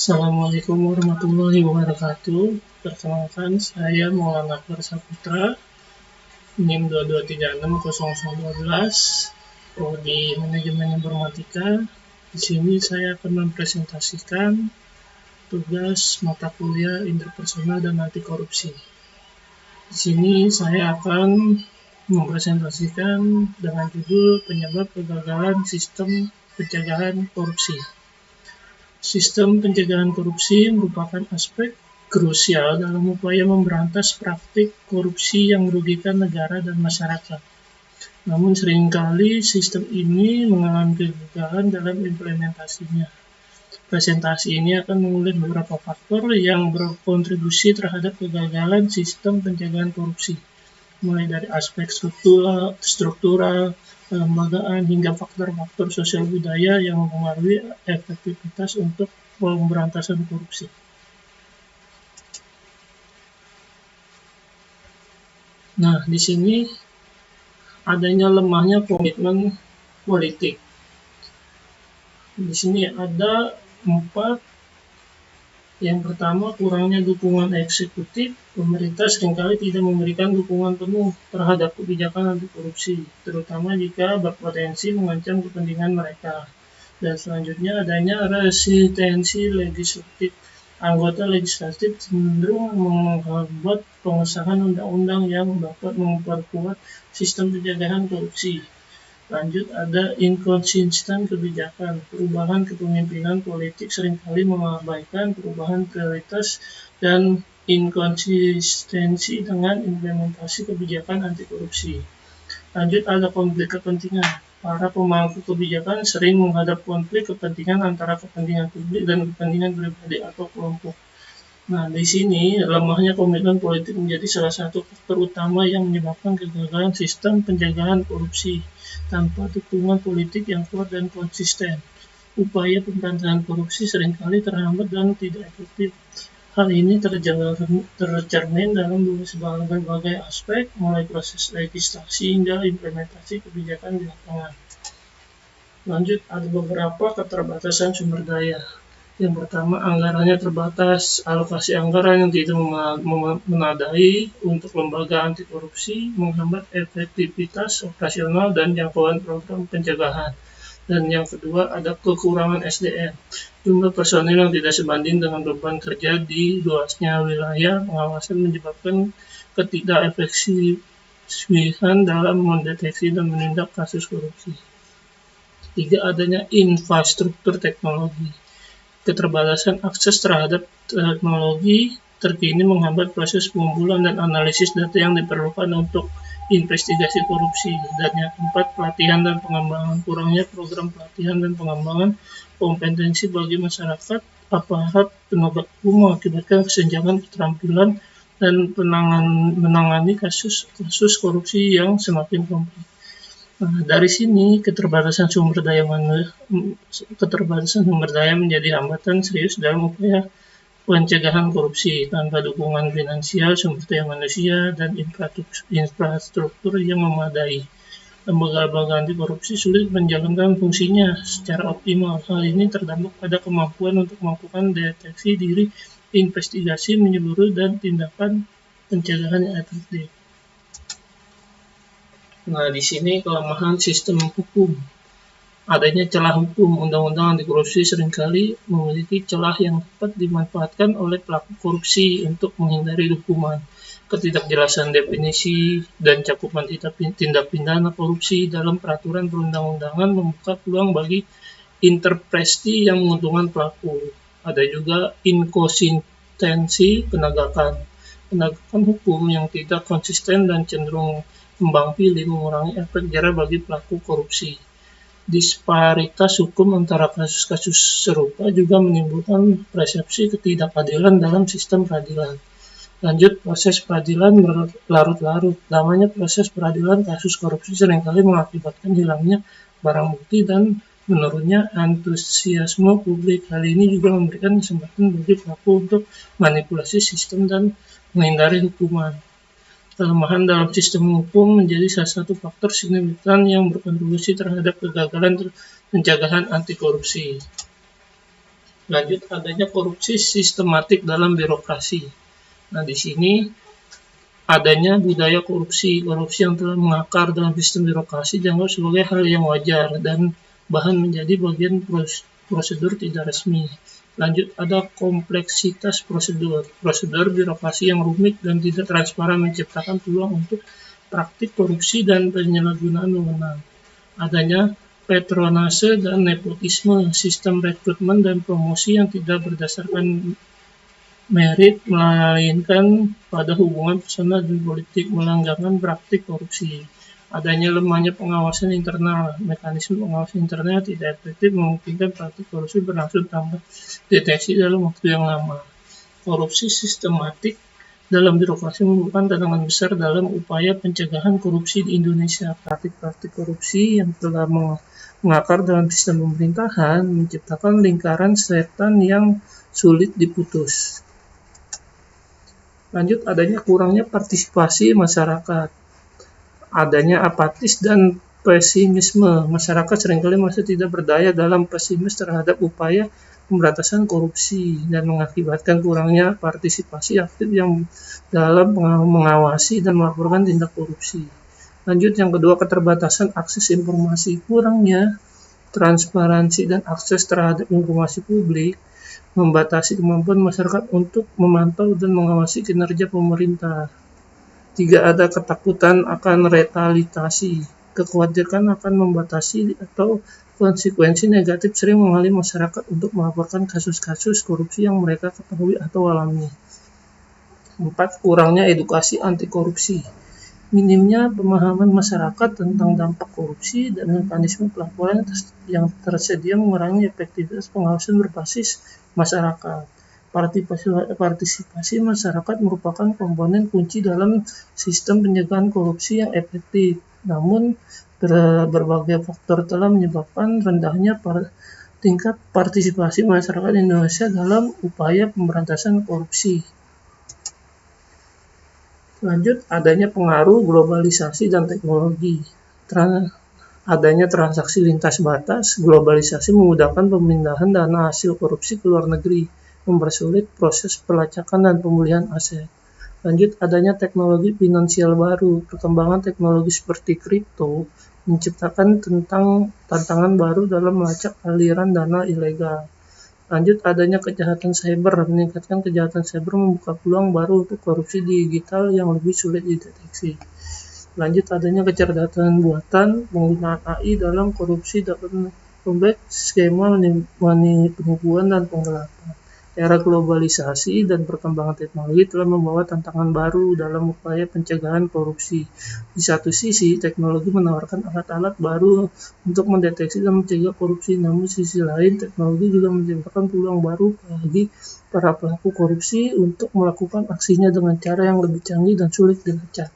Assalamualaikum warahmatullahi wabarakatuh. Perkenalkan, saya Maulana Akbar Saputra, NIM 22360012, Prodi Manajemen Informatika. Di sini saya akan mempresentasikan tugas mata kuliah interpersonal dan anti korupsi. Di sini saya akan mempresentasikan dengan judul penyebab kegagalan sistem pencegahan korupsi. Sistem pencegahan korupsi merupakan aspek krusial dalam upaya memberantas praktik korupsi yang merugikan negara dan masyarakat. Namun seringkali sistem ini mengalami kegagalan dalam implementasinya. Presentasi ini akan mengulik beberapa faktor yang berkontribusi terhadap kegagalan sistem pencegahan korupsi, mulai dari aspek struktural, kelembagaan, hingga faktor-faktor sosial budaya yang mempengaruhi efektivitas untuk pemberantasan korupsi. Nah, di sini adanya lemahnya komitmen politik. Di sini ada 4. Yang pertama, kurangnya dukungan eksekutif. Pemerintah seringkali tidak memberikan dukungan penuh terhadap kebijakan anti korupsi, terutama jika berpotensi mengancam kepentingan mereka. Dan selanjutnya, adanya resistensi legislatif. Anggota legislatif cenderung menghambat pengesahan undang-undang yang dapat memperkuat sistem pencegahan korupsi. Lanjut, ada inkonsisten kebijakan. Perubahan kepemimpinan politik seringkali mengabaikan perubahan prioritas dan inkonsistensi dengan implementasi kebijakan anti korupsi. Lanjut, ada konflik kepentingan. Para pemangku kebijakan sering menghadap konflik kepentingan antara kepentingan publik dan kepentingan pribadi atau kelompok. Nah, di sini lemahnya komitmen politik menjadi salah satu faktor utama yang menyebabkan kegagalan sistem pencegahan korupsi. Tanpa dukungan politik yang kuat dan konsisten, upaya pemberantasan korupsi seringkali terhambat dan tidak efektif. Hal ini tercermin dalam berbagai aspek, mulai proses legislasi hingga implementasi kebijakan di lapangan. Lanjut, ada beberapa keterbatasan sumber daya. Yang pertama, anggarannya terbatas. Alokasi anggaran yang tidak memadai untuk lembaga anti korupsi menghambat efektivitas operasional dan jangkauan program pencegahan. Dan yang kedua, ada kekurangan SDM. Jumlah personil yang tidak sebanding dengan beban kerja di luasnya wilayah pengawasan menyebabkan ketidakefektifan dalam mendeteksi dan menindak kasus korupsi. Ketiga, adanya infrastruktur teknologi. Keterbatasan akses terhadap teknologi terkini menghambat proses pengumpulan dan analisis data yang diperlukan untuk investigasi korupsi. Dan yang keempat, pelatihan dan pengembangan. Kurangnya program pelatihan dan pengembangan kompetensi bagi masyarakat, aparat penegak hukum mengakibatkan kesenjangan keterampilan dan menangani kasus korupsi yang semakin kompleks. Nah, dari sini keterbatasan sumber daya menjadi hambatan serius dalam upaya pencegahan korupsi. Tanpa dukungan finansial, sumber daya manusia, dan infrastruktur yang memadai, lembaga-lembaga anti korupsi sulit menjalankan fungsinya secara optimal. Hal ini terdampak pada kemampuan untuk melakukan deteksi diri, investigasi menyeluruh, dan tindakan pencegahan yang efektif. Nah, di sini kelemahan sistem hukum. Adanya celah hukum. Undang-undang anti korupsi seringkali memiliki celah yang dapat dimanfaatkan oleh pelaku korupsi untuk menghindari hukuman. Ketidakjelasan definisi dan cakupan tindak pidana korupsi dalam peraturan perundang-undangan membuka peluang bagi interpretasi yang menguntungkan pelaku. Ada juga inkonsistensi penegakan hukum yang tidak konsisten dan cenderung kembang pilih mengurangi efek jerah bagi pelaku korupsi. Disparitas hukum antara kasus-kasus serupa juga menimbulkan persepsi ketidakadilan dalam sistem peradilan. Lanjut, proses peradilan berlarut-larut. Lamanya proses peradilan kasus korupsi seringkali mengakibatkan hilangnya barang bukti dan menurunnya antusiasme publik. Hal ini juga memberikan kesempatan bagi pelaku untuk manipulasi sistem dan menghindari hukuman. Kelemahan dalam sistem hukum menjadi salah satu faktor signifikan yang berkontribusi terhadap kegagalan pencegahan anti korupsi. Lanjut, adanya korupsi sistematik dalam birokrasi. Nah, di sini adanya budaya korupsi yang telah mengakar dalam sistem birokrasi dianggap sebagai hal yang wajar dan bahan menjadi bagian prosedur tidak resmi. Lanjut, ada kompleksitas prosedur birokrasi yang rumit dan tidak transparan menciptakan peluang untuk praktik korupsi dan penyalahgunaan wewenang. Adanya patronase dan nepotisme, sistem rekrutmen dan promosi yang tidak berdasarkan merit melainkan pada hubungan personal dan politik, melanggarkan praktik korupsi. Adanya lemahnya pengawasan internal, mekanisme pengawasan internal tidak efektif memungkinkan praktik korupsi berlangsung tanpa deteksi dalam waktu yang lama. Korupsi sistematik dalam birokrasi merupakan tantangan besar dalam upaya pencegahan korupsi di Indonesia. Praktik-praktik korupsi yang telah mengakar dalam sistem pemerintahan menciptakan lingkaran setan yang sulit diputus. Lanjut, adanya kurangnya partisipasi masyarakat. Adanya apatis dan pesimisme. Masyarakat seringkali masih tidak berdaya dalam pesimis terhadap upaya pemberantasan korupsi dan mengakibatkan kurangnya partisipasi aktif yang dalam mengawasi dan melaporkan tindak korupsi. Lanjut, yang kedua, keterbatasan akses informasi. Kurangnya transparansi dan akses terhadap informasi publik membatasi kemampuan masyarakat untuk memantau dan mengawasi kinerja pemerintah. 3. Ada ketakutan akan retaliasi. Kekhawatiran akan membatasi atau konsekuensi negatif sering menghalangi masyarakat untuk melaporkan kasus-kasus korupsi yang mereka ketahui atau alami. 4. Kurangnya edukasi anti korupsi. Minimnya pemahaman masyarakat tentang dampak korupsi dan mekanisme pelaporan yang tersedia mengurangi efektivitas pengawasan berbasis masyarakat. Partisipasi masyarakat merupakan komponen kunci dalam sistem pencegahan korupsi yang efektif. Namun, berbagai faktor telah menyebabkan rendahnya tingkat partisipasi masyarakat Indonesia dalam upaya pemberantasan korupsi. Lanjut, adanya pengaruh globalisasi dan teknologi. Adanya transaksi lintas batas, globalisasi memudahkan pemindahan dana hasil korupsi ke luar negeri, mempersulit proses pelacakan dan pemulihan aset. Lanjut, adanya teknologi finansial baru. Perkembangan teknologi seperti kripto menciptakan tantangan baru dalam melacak aliran dana ilegal. Lanjut, adanya kejahatan cyber. Meningkatkan kejahatan cyber membuka peluang baru untuk korupsi digital yang lebih sulit dideteksi. Lanjut, adanya kecerdasan buatan. Penggunaan AI dalam korupsi dapat membuat skema penipuan dan penggelapan. Era globalisasi dan perkembangan teknologi telah membawa tantangan baru dalam upaya pencegahan korupsi. Di satu sisi, teknologi menawarkan alat-alat baru untuk mendeteksi dan mencegah korupsi, namun di sisi lain, teknologi juga menciptakan peluang baru bagi para pelaku korupsi untuk melakukan aksinya dengan cara yang lebih canggih dan sulit dilacak.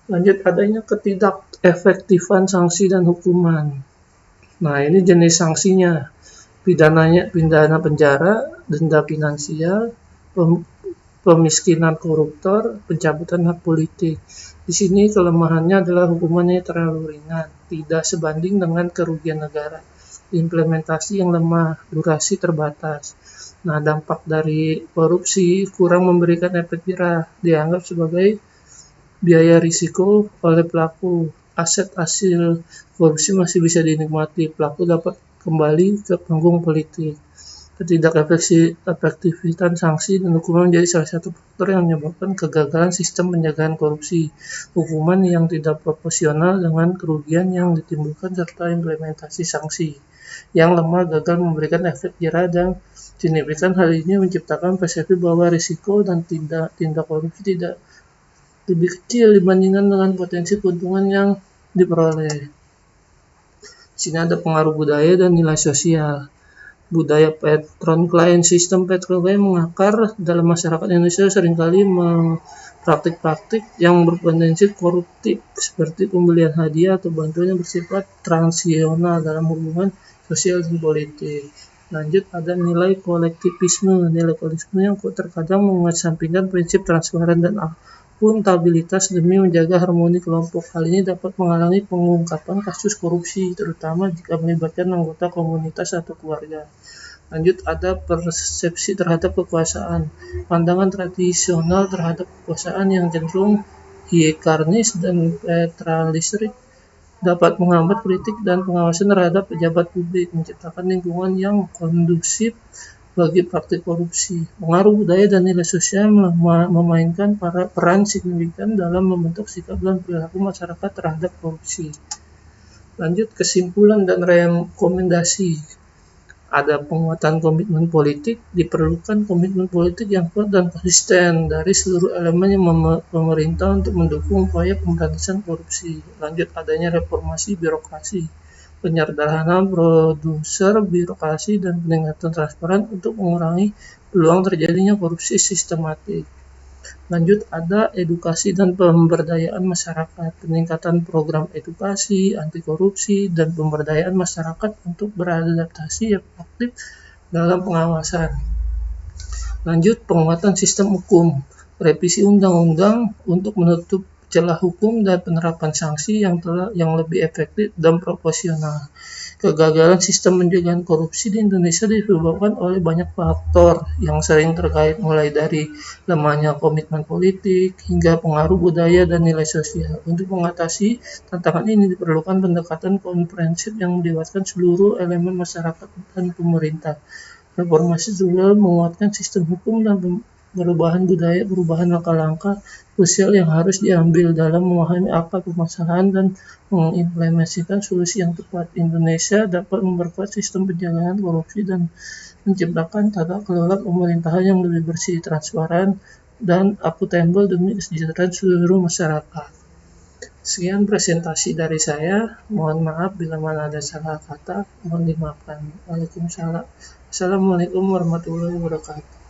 Lanjut, adanya ketidakefektifan sanksi dan hukuman. Nah, ini jenis sanksinya. Pidana penjara, denda finansial, pemiskinan koruptor, pencabutan hak politik. Di sini kelemahannya adalah hukumannya terlalu ringan, tidak sebanding dengan kerugian negara. Implementasi yang lemah, durasi terbatas. Nah, dampak dari korupsi kurang memberikan efek jerah, dianggap sebagai biaya risiko oleh pelaku. Aset hasil korupsi masih bisa dinikmati, pelaku dapat kembali ke panggung politik. Ketidakefektifan sanksi dan hukuman menjadi salah satu faktor yang menyebabkan kegagalan sistem pencegahan korupsi. Hukuman yang tidak proporsional dengan kerugian yang ditimbulkan serta implementasi sanksi yang lemah gagal memberikan efek jerah dan signifikan. Hal ini menciptakan persepsi bahwa risiko dan tindak korupsi tidak lebih kecil dibandingkan dengan potensi keuntungan yang diperoleh. Di sini ada pengaruh budaya dan nilai sosial. Budaya patron-klien. Sistem patron-klien mengakar dalam masyarakat Indonesia seringkali praktik-praktik yang berpotensi koruptif seperti pembelian hadiah atau bantuan yang bersifat transaksional dalam hubungan sosial dan politik. Lanjut, ada nilai kolektivisme. Nilai kolektivisme yang terkadang mengesampingkan prinsip transparan dan akuntabilitas demi menjaga harmoni kelompok. Hal ini dapat menghalangi pengungkapan kasus korupsi, terutama jika melibatkan anggota komunitas atau keluarga. Lanjut, ada persepsi terhadap kekuasaan. Pandangan tradisional terhadap kekuasaan yang cenderung hierarkis dan patriarkis dapat menghambat kritik dan pengawasan terhadap pejabat publik, menciptakan lingkungan yang kondusif bagi praktik korupsi. Pengaruh budaya dan nilai sosial memainkan peran signifikan dalam membentuk sikap dan perilaku masyarakat terhadap korupsi. Lanjut, kesimpulan dan rekomendasi. Ada penguatan komitmen politik, diperlukan komitmen politik yang kuat dan konsisten dari seluruh elemen yang pemerintah untuk mendukung upaya pemberantasan korupsi. Lanjut, adanya reformasi birokrasi, penyederhanaan prosedur birokrasi dan peningkatan transparan untuk mengurangi peluang terjadinya korupsi sistematik. Lanjut, ada edukasi dan pemberdayaan masyarakat, peningkatan program edukasi, anti korupsi, dan pemberdayaan masyarakat untuk beradaptasi yang aktif dalam pengawasan. Lanjut, penguatan sistem hukum, revisi undang-undang untuk menutup celah hukum dan penerapan sanksi yang lebih efektif dan proporsional. Kegagalan sistem pencegahan korupsi di Indonesia disebabkan oleh banyak faktor yang sering terkait, mulai dari lemahnya komitmen politik hingga pengaruh budaya dan nilai sosial. Untuk mengatasi tantangan ini diperlukan pendekatan komprehensif yang melibatkan seluruh elemen masyarakat dan pemerintah. Reformasi juga menguatkan sistem hukum dan perubahan budaya, perubahan langkah-langkah krusial yang harus diambil dalam memahami akar permasalahan dan mengimplementasikan solusi yang tepat. Indonesia dapat memperkuat sistem pencegahan korupsi dan menciptakan tata kelola pemerintahan yang lebih bersih, transparan, dan akuntabel demi kesejahteraan seluruh masyarakat. Sekian presentasi dari saya. Mohon maaf bila mana ada salah kata, mohon dimaafkan. Waalaikumsalam. Assalamualaikum warahmatullahi wabarakatuh.